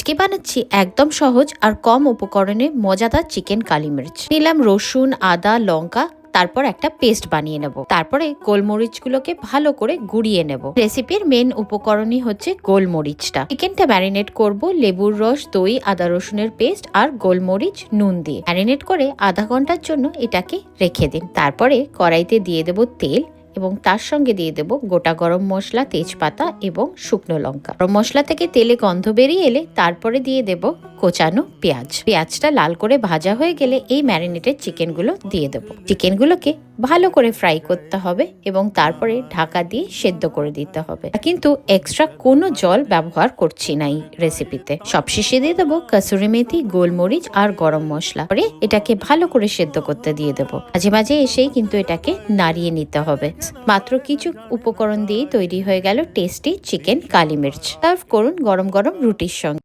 আজকে বানাচ্ছি একদম সহজ আর কম উপকরণে মজাদার চিকেন কালি মির্চ। নিলাম রসুন, আদা, লঙ্কা, তারপর একটা পেস্ট বানিয়ে নেব। তারপরে গোলমরিচগুলোকে ভালো করে গুঁড়িয়ে নেব। রেসিপির মেন উপকরণই হচ্ছে গোলমরিচটা। চিকেনটা ম্যারিনেট করব লেবুর রস, দই, আদা রসুনের পেস্ট আর গোলমরিচ নুন দিয়ে। ম্যারিনেট করে আধা ঘন্টার জন্য এটাকে রেখে দিন। তারপরে কড়াইতে দিয়ে দেব তেল এবং তার সঙ্গে দিয়ে দেব গোটা গরম মশলা, তেজপাতা এবং শুকনো লঙ্কা। গরম মশলা থেকে তেলে গন্ধ বেরিয়ে এলে তারপরে দিয়ে দেব কোচানো পেঁয়াজ। পেঁয়াজটা লাল করে ভাজা হয়ে গেলে এই ম্যারিনেটেড চিকেনগুলো দিয়ে দেব। চিকেনগুলোকে ভালো করে ফ্রাই করতে হবে এবং তারপরে ঢাকা দিয়ে সেদ্ধ করে দিতে হবে। কিন্তু এক্সট্রা কোনো জল ব্যবহার করছি না এই রেসিপিতে। সবশেষে দিয়ে দেবো কসুরি মেথি, গোলমরিচ আর গরম মশলা। পরে এটাকে ভালো করে সেদ্ধ করতে দিয়ে দেবো। মাঝে মাঝে এসেই কিন্তু এটাকে নাড়িয়ে নিতে হবে। মাত্র কিছু উপকরণ দিয়ে তৈরি হয়ে গেল টেস্টি চিকেন কালি মির্চ। সার্ভ করুন গরম গরম রুটির সঙ্গে।